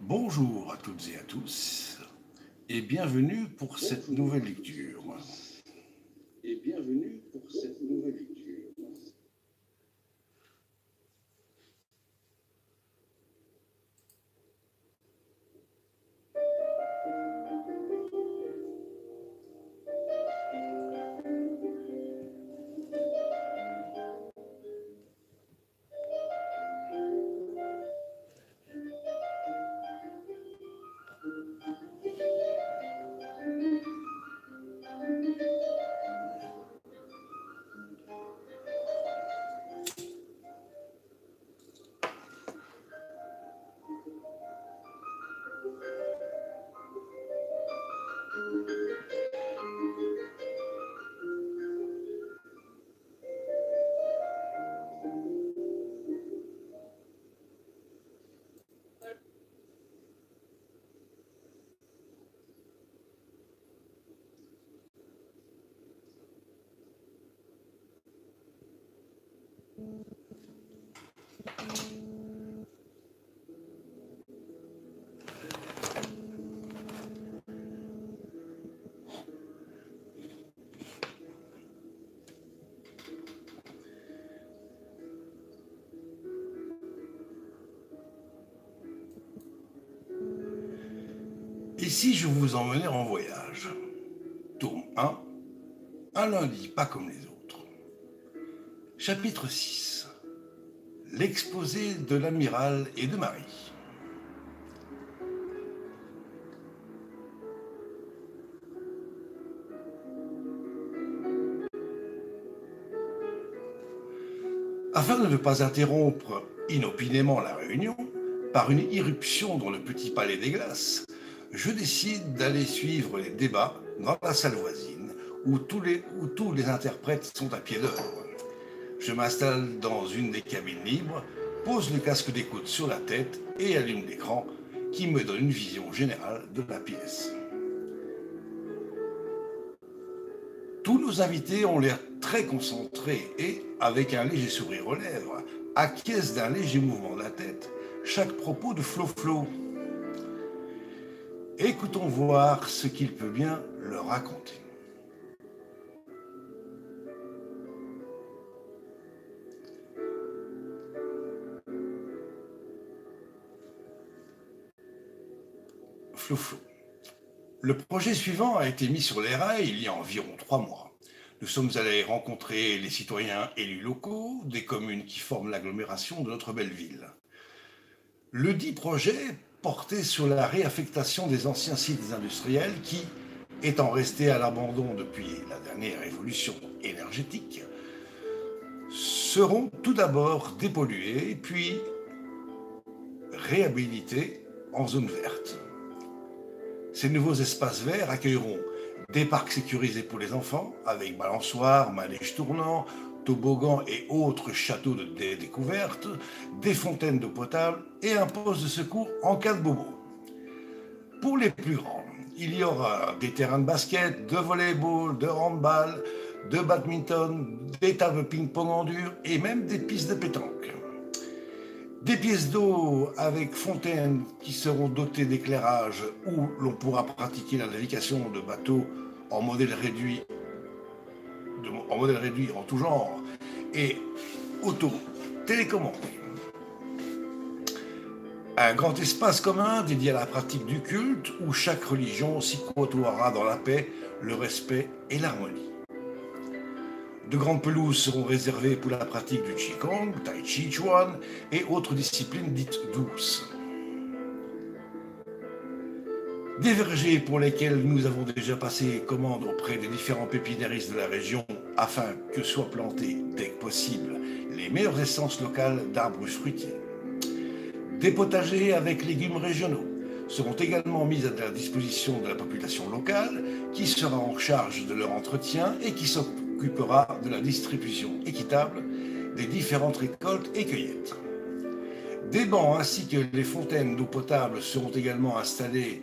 Bonjour à toutes et à tous et bienvenue pour cette nouvelle lecture. Et si je vous emmenais en voyage? Tome 1, un lundi pas comme les autres. Chapitre 6, l'exposé de l'amiral et de Marie. Afin de ne pas interrompre inopinément la réunion par une irruption dans le petit palais des glaces, je décide d'aller suivre les débats dans la salle voisine où tous les interprètes sont à pied d'œuvre. Je m'installe dans une des cabines libres, pose le casque d'écoute sur la tête et allume l'écran qui me donne une vision générale de la pièce. Tous nos invités ont l'air très concentrés et, avec un léger sourire aux lèvres, acquiescent d'un léger mouvement de la tête chaque propos de Flo-Flo. Écoutons voir ce qu'il peut bien leur raconter. Flo-Flo. Le projet suivant a été mis sur les rails il y a environ 3 mois. Nous sommes allés rencontrer les citoyens élus locaux des communes qui forment l'agglomération de notre belle ville. Le dit projet portait sur la réaffectation des anciens sites industriels qui, étant restés à l'abandon depuis la dernière évolution énergétique, seront tout d'abord dépollués puis réhabilités en zone verte. Ces nouveaux espaces verts accueilleront des parcs sécurisés pour les enfants, avec balançoires, manèges tournants, toboggans et autres châteaux de découverte, des fontaines d'eau potable et un poste de secours en cas de bobo. Pour les plus grands, il y aura des terrains de basket, de volleyball, de handball, de badminton, des tables de ping-pong en dur et même des pistes de pétanque. Des pièces d'eau avec fontaines qui seront dotées d'éclairage où l'on pourra pratiquer la navigation de bateaux en modèle réduit en tout genre et auto-télécommandé. Un grand espace commun dédié à la pratique du culte où chaque religion s'y côtoiera dans la paix, le respect et l'harmonie. De grandes pelouses seront réservées pour la pratique du Qigong, Tai Chi Chuan et autres disciplines dites douces. Des vergers pour lesquels nous avons déjà passé commande auprès des différents pépiniéristes de la région afin que soient plantées, dès que possible, les meilleures essences locales d'arbres fruitiers. Des potagers avec légumes régionaux seront également mis à la disposition de la population locale qui sera en charge de leur entretien et qui s'occupera de la distribution équitable des différentes récoltes et cueillettes. Des bancs ainsi que les fontaines d'eau potable seront également installés.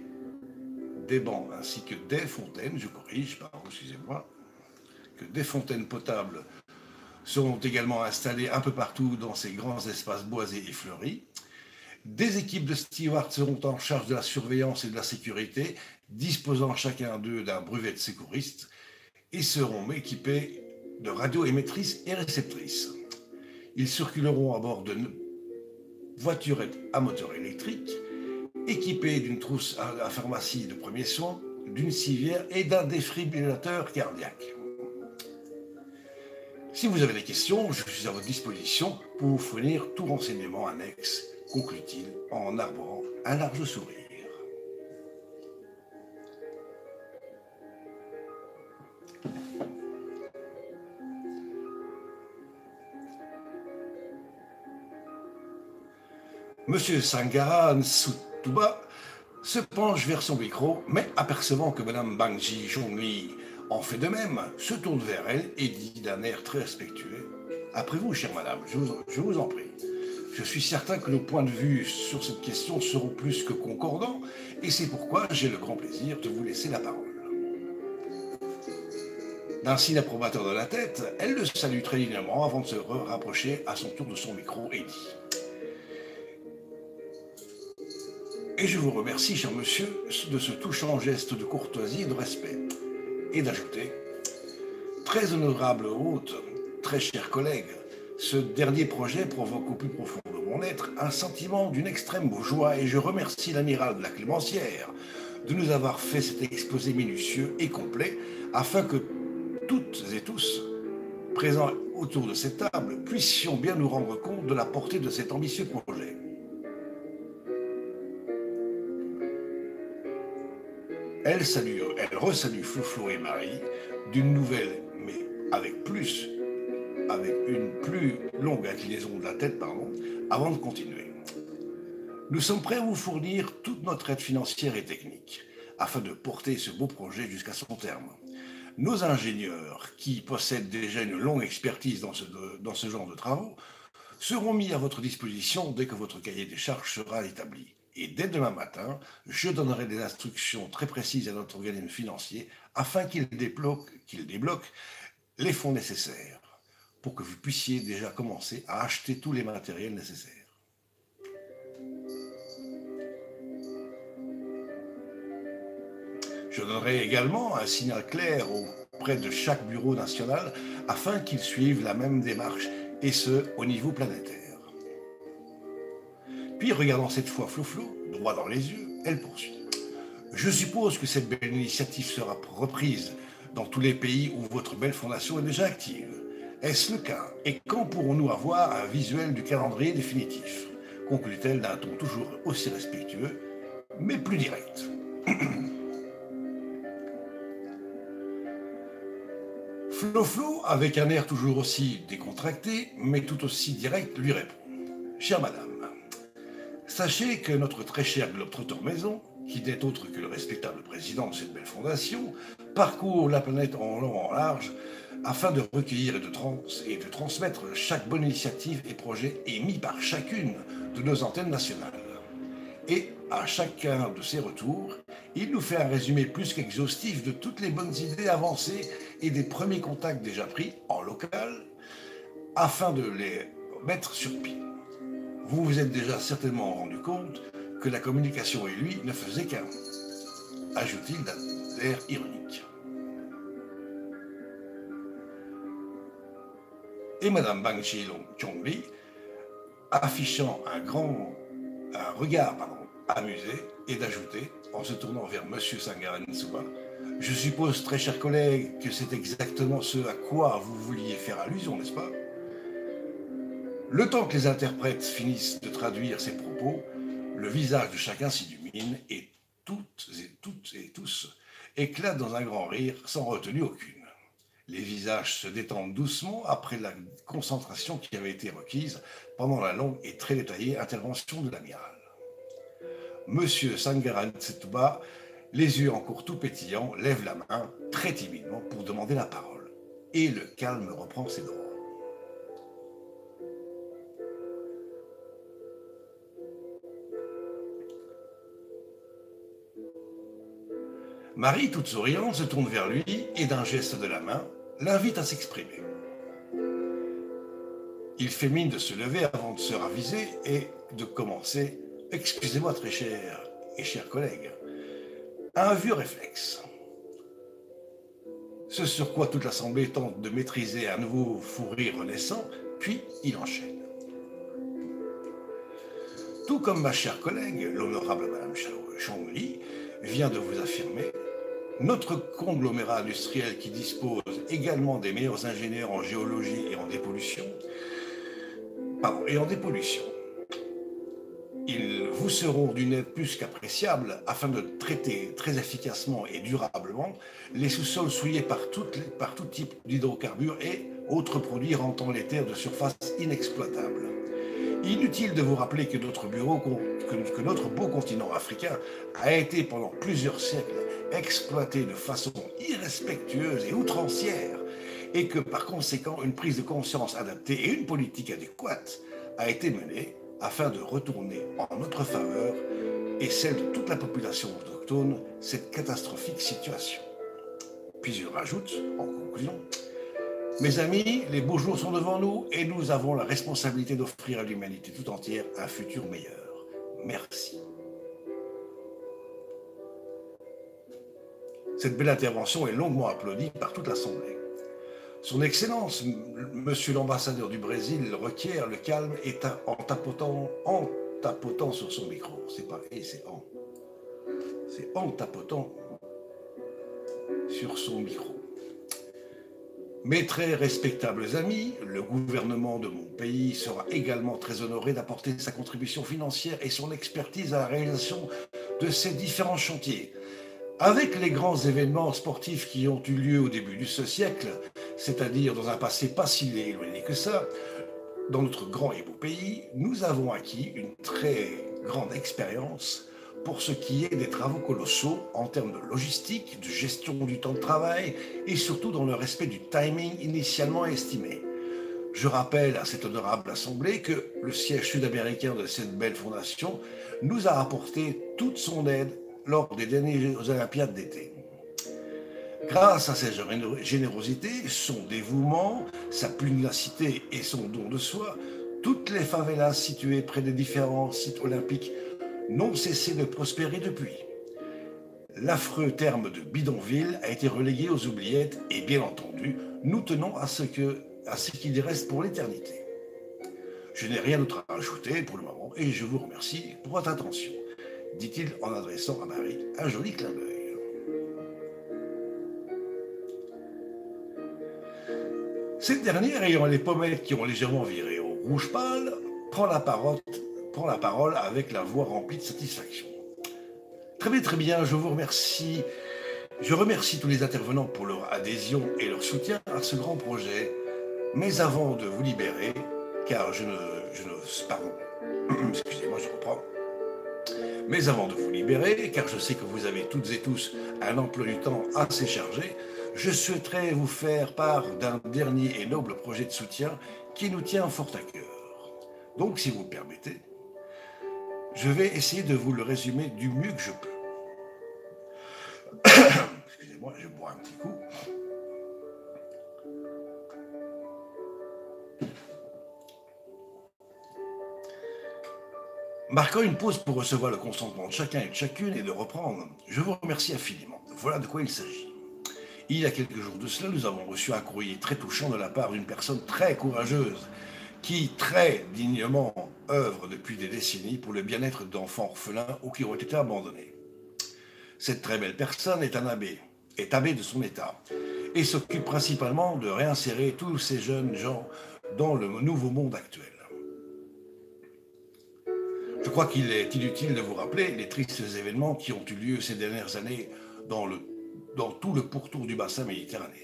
Des bancs ainsi que des fontaines, je corrige, pardon, excusez-moi, que des fontaines potables seront également installées un peu partout dans ces grands espaces boisés et fleuris. Des équipes de stewards seront en charge de la surveillance et de la sécurité, disposant chacun d'eux d'un brevet de secouriste, et seront équipés de radioémettrices et réceptrices. Ils circuleront à bord de voiturettes à moteur électrique, équipées d'une trousse à pharmacie de premiers soins, d'une civière et d'un défibrillateur cardiaque. Si vous avez des questions, je suis à votre disposition pour vous fournir tout renseignement annexe, conclut-il en arborant un large sourire. Monsieur Sangara Nsuttuba se penche vers son micro, mais apercevant que Madame Bangji Zhongli en fait de même, se tourne vers elle et dit d'un air très respectueux « Après vous, chère madame, je vous en prie. Je suis certain que nos points de vue sur cette question seront plus que concordants, et c'est pourquoi j'ai le grand plaisir de vous laisser la parole. » D'un signe approbateur de la tête, elle le salue très dignement avant de se rapprocher à son tour de son micro et dit « Et je vous remercie, cher monsieur, de ce touchant geste de courtoisie et de respect. » Et d'ajouter « Très honorable hôte, très cher collègue, ce dernier projet provoque au plus profond de mon être un sentiment d'une extrême joie et je remercie l'amiral de la Clémencière de nous avoir fait cet exposé minutieux et complet afin que toutes et tous, présents autour de cette table, puissions bien nous rendre compte de la portée de cet ambitieux projet. » Elle resalue Flo et Marie d'une nouvelle, mais avec une plus longue inclinaison de la tête, avant de continuer. Nous sommes prêts à vous fournir toute notre aide financière et technique, afin de porter ce beau projet jusqu'à son terme. Nos ingénieurs, qui possèdent déjà une longue expertise dans ce genre de travaux, seront mis à votre disposition dès que votre cahier des charges sera établi. Et dès demain matin, je donnerai des instructions très précises à notre organisme financier afin qu'il débloque les fonds nécessaires pour que vous puissiez déjà commencer à acheter tous les matériels nécessaires. Je donnerai également un signal clair auprès de chaque bureau national afin qu'ils suivent la même démarche et ce, au niveau planétaire. Puis, regardant cette fois Flo, droit dans les yeux, elle poursuit. Je suppose que cette belle initiative sera reprise dans tous les pays où votre belle fondation est déjà active. Est-ce le cas? Et quand pourrons-nous avoir un visuel du calendrier définitif? Conclut-elle d'un ton toujours aussi respectueux, mais plus direct. Flo, avec un air toujours aussi décontracté, mais tout aussi direct, lui répond. Chère madame, sachez que notre très cher globe-trotteur maison, qui n'est autre que le respectable président de cette belle fondation, parcourt la planète en long en large afin de recueillir et de transmettre chaque bonne initiative et projet émis par chacune de nos antennes nationales. Et à chacun de ces retours, il nous fait un résumé plus qu'exhaustif de toutes les bonnes idées avancées et des premiers contacts déjà pris en local afin de les mettre sur pied. Vous vous êtes déjà certainement rendu compte que la communication et lui ne faisaient qu'un, ajoute-t-il d'un air ironique. Et Madame Bangji Zhongli, affichant un regard amusé, et d'ajouter, en se tournant vers Monsieur Sangara Nsuttuba, « Je suppose, très cher collègue, que c'est exactement ce à quoi vous vouliez faire allusion, n'est-ce pas ?» Le temps que les interprètes finissent de traduire ces propos, le visage de chacun s'illumine et toutes et tous éclatent dans un grand rire sans retenue aucune. Les visages se détendent doucement après la concentration qui avait été requise pendant la longue et très détaillée intervention de l'amiral. Monsieur Sangara Nsuttuba, les yeux encore tout pétillants, lève la main très timidement pour demander la parole. Et le calme reprend ses droits. Marie, toute souriante, se tourne vers lui et d'un geste de la main, l'invite à s'exprimer. Il fait mine de se lever avant de se raviser et de commencer excusez-moi très cher et chers collègues, un vieux réflexe. Ce sur quoi toute l'Assemblée tente de maîtriser un nouveau fou rire renaissant, puis il enchaîne. Tout comme ma chère collègue, l'honorable Madame Chongli, vient de vous affirmer, notre conglomérat industriel qui dispose également des meilleurs ingénieurs en géologie et en dépollution, ils vous seront d'une aide plus qu'appréciable afin de traiter très efficacement et durablement les sous-sols souillés par tout type d'hydrocarbures et autres produits rendant les terres de surface inexploitables. Inutile de vous rappeler que notre beau continent africain a été pendant plusieurs siècles exploité de façon irrespectueuse et outrancière et que par conséquent une prise de conscience adaptée et une politique adéquate a été menée afin de retourner en notre faveur et celle de toute la population autochtone cette catastrophique situation. Puis il rajoute, en conclusion, mes amis, les beaux jours sont devant nous et nous avons la responsabilité d'offrir à l'humanité tout entière un futur meilleur. Merci. Cette belle intervention est longuement applaudie par toute l'Assemblée. Son Excellence, Monsieur l'ambassadeur du Brésil, requiert le calme et en tapotant sur son micro. C'est pas et, c'est en. C'est en tapotant sur son micro. Mes très respectables amis, le gouvernement de mon pays sera également très honoré d'apporter sa contribution financière et son expertise à la réalisation de ces différents chantiers. Avec les grands événements sportifs qui ont eu lieu au début de ce siècle, c'est-à-dire dans un passé pas si éloigné que ça, dans notre grand et beau pays, nous avons acquis une très grande expérience pour ce qui est des travaux colossaux en termes de logistique, de gestion du temps de travail et surtout dans le respect du timing initialement estimé. Je rappelle à cette honorable assemblée que le siège sud-américain de cette belle fondation nous a apporté toute son aide lors des dernières Olympiades d'été. Grâce à sa générosité, son dévouement, sa pugnacité et son don de soi, toutes les favelas situées près des différents sites olympiques n'ont cessé de prospérer depuis. L'affreux terme de bidonville a été relégué aux oubliettes et bien entendu, nous tenons à ce qu'il y reste pour l'éternité. Je n'ai rien d'autre à ajouter pour le moment et je vous remercie pour votre attention, dit-il en adressant à Marie un joli clin d'œil. Cette dernière, ayant les pommettes qui ont légèrement viré au rouge pâle, prend la parole avec la voix remplie de satisfaction. Très bien, je vous remercie. Je remercie tous les intervenants pour leur adhésion et leur soutien à ce grand projet. Mais avant de vous libérer, car excusez-moi, je reprends. Mais avant de vous libérer, car je sais que vous avez toutes et tous un emploi du temps assez chargé, je souhaiterais vous faire part d'un dernier et noble projet de soutien qui nous tient fort à cœur. Donc, si vous le permettez, je vais essayer de vous le résumer du mieux que je peux. Excusez-moi, je bois un petit coup. Marquant une pause pour recevoir le consentement de chacun et de chacune et de reprendre, je vous remercie infiniment. Voilà de quoi il s'agit. Il y a quelques jours de cela, nous avons reçu un courrier très touchant de la part d'une personne très courageuse qui, très dignement, œuvre depuis des décennies pour le bien-être d'enfants orphelins ou qui ont été abandonnés. Cette très belle personne est abbé de son état, et s'occupe principalement de réinsérer tous ces jeunes gens dans le nouveau monde actuel. Je crois qu'il est inutile de vous rappeler les tristes événements qui ont eu lieu ces dernières années dans tout le pourtour du bassin méditerranéen.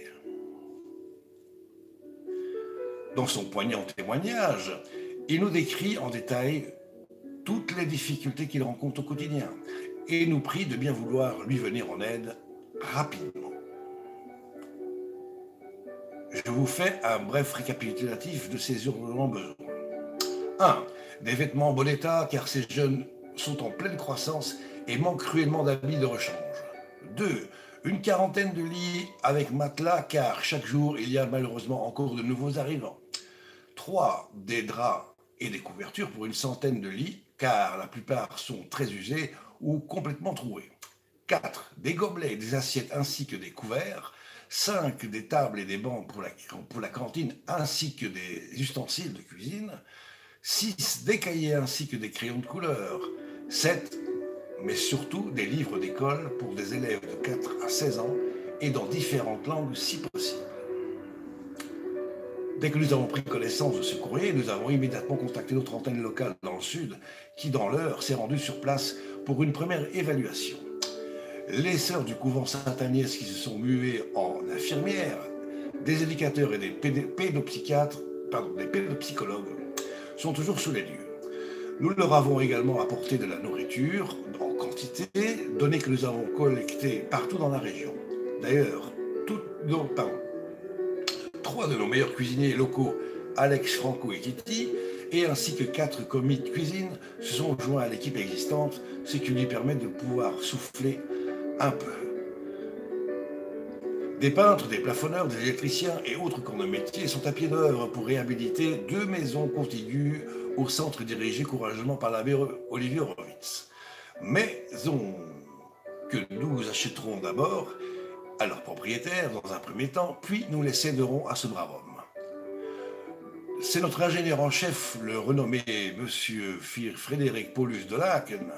Dans son poignant témoignage, il nous décrit en détail toutes les difficultés qu'il rencontre au quotidien et nous prie de bien vouloir lui venir en aide rapidement. Je vous fais un bref récapitulatif de ces urgents besoins. 1. Des vêtements en bon état car ces jeunes sont en pleine croissance et manquent cruellement d'habits de rechange. 2. Une quarantaine de lits avec matelas car chaque jour il y a malheureusement encore de nouveaux arrivants. 3. Des draps et des couvertures pour une centaine de lits car la plupart sont très usés ou complètement troués. 4. Des gobelets, des assiettes ainsi que des couverts. 5. Des tables et des bancs pour la cantine ainsi que des ustensiles de cuisine. 6. Des cahiers ainsi que des crayons de couleur. 7. Mais surtout des livres d'école pour des élèves de 4 à 16 ans et dans différentes langues si possible. Dès que nous avons pris connaissance de ce courrier, nous avons immédiatement contacté notre antenne locale dans le sud, qui dans l'heure s'est rendue sur place pour une première évaluation. Les sœurs du couvent Sainte-Agnès qui se sont muées en infirmières, des éducateurs et des pédopsychologues sont toujours sous les lieux. Nous leur avons également apporté de la nourriture en quantité, donné que nous avons collecté partout dans la région. D'ailleurs, trois de nos meilleurs cuisiniers locaux, Alex, Franco et Kitty, et ainsi que 4 commis de cuisine, se sont joints à l'équipe existante, ce qui lui permet de pouvoir souffler un peu. Des peintres, des plafonneurs, des électriciens et autres corps de métier sont à pied d'œuvre pour réhabiliter 2 maisons contiguës au centre dirigé courageusement par l'abbé Olivier Horowitz. Maisons que nous achèterons d'abord à leurs propriétaires dans un premier temps, puis nous les céderons à ce brave homme. C'est notre ingénieur en chef, le renommé monsieur Frédéric Paulus de Laken,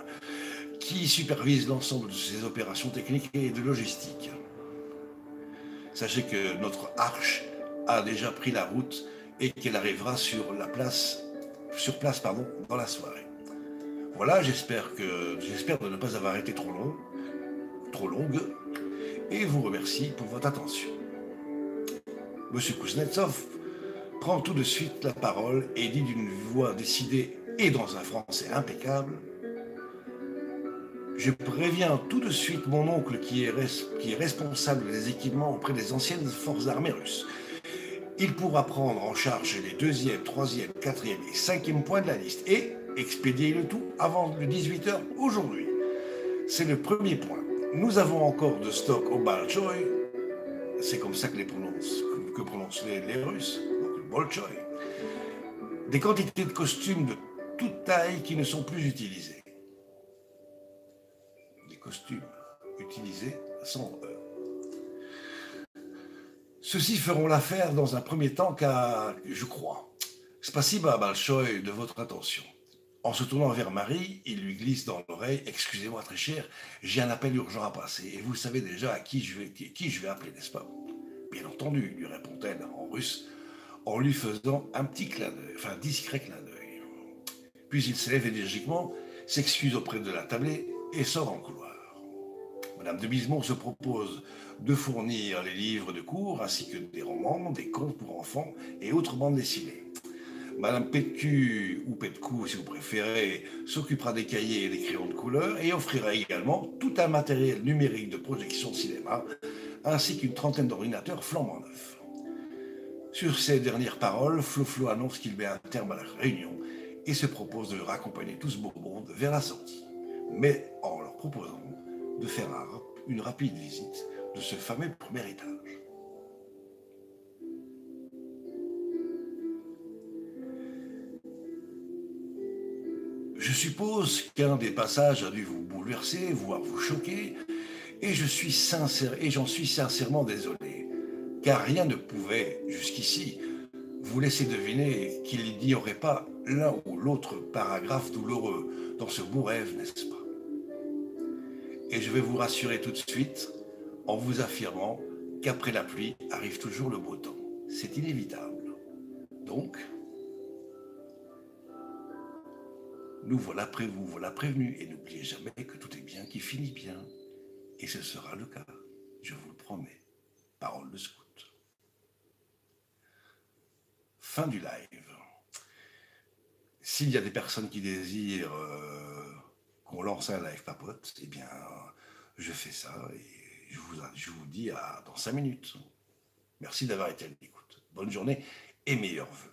qui supervise l'ensemble de ces opérations techniques et de logistique. Sachez que notre arche a déjà pris la route et qu'elle arrivera sur place dans la soirée. Voilà, j'espère de ne pas avoir été trop longue, et vous remercie pour votre attention. Monsieur Kuznetsov prend tout de suite la parole et dit d'une voix décidée et dans un français impeccable: je préviens tout de suite mon oncle qui est responsable des équipements auprès des anciennes forces armées russes. Il pourra prendre en charge les 2e, 3e, 4e et 5e points de la liste et expédier le tout avant le 18h aujourd'hui. C'est le premier point. Nous avons encore de stock au Bolchoï, c'est comme ça que prononcent les Russes, donc le Bolchoï, des quantités de costumes de toute taille qui ne sont plus utilisés. Des costumes utilisés sans heure. Ceux-ci feront l'affaire dans un premier temps car, je crois, Spasiba Bolchoï de votre attention. En se tournant vers Marie, il lui glisse dans l'oreille: excusez-moi très cher, j'ai un appel urgent à passer et vous savez déjà à qui je vais appeler, n'est-ce pas? Bien entendu, lui répond-elle en russe, en lui faisant un discret clin d'œil. Puis il s'élève énergiquement, s'excuse auprès de la tablée et sort en couloir. Madame de Bizemont se propose de fournir les livres de cours ainsi que des romans, des contes pour enfants et autres bandes dessinées. Madame Petcu, ou Petcou si vous préférez, s'occupera des cahiers et des crayons de couleur et offrira également tout un matériel numérique de projection cinéma, ainsi qu'une trentaine d'ordinateurs flambant neufs. Sur ces dernières paroles, Flo annonce qu'il met un terme à la réunion et se propose de raccompagner tout ce beau monde vers la sortie, mais en leur proposant de faire une rapide visite de ce fameux premier étage. Je suppose qu'un des passages a dû vous bouleverser, voire vous choquer, et j'en suis sincèrement désolé, car rien ne pouvait, jusqu'ici, vous laisser deviner qu'il n'y aurait pas l'un ou l'autre paragraphe douloureux dans ce beau rêve, n'est-ce pas? Et je vais vous rassurer tout de suite en vous affirmant qu'après la pluie arrive toujours le beau temps. C'est inévitable. Donc, vous voilà prévenus et n'oubliez jamais que tout est bien qui finit bien. Et ce sera le cas, je vous le promets. Parole de scout. Fin du live. S'il y a des personnes qui désirent qu'on lance un live papote, eh bien, je fais ça et je vous dis dans 5 minutes. Merci d'avoir été à l'écoute. Bonne journée et meilleurs vœux.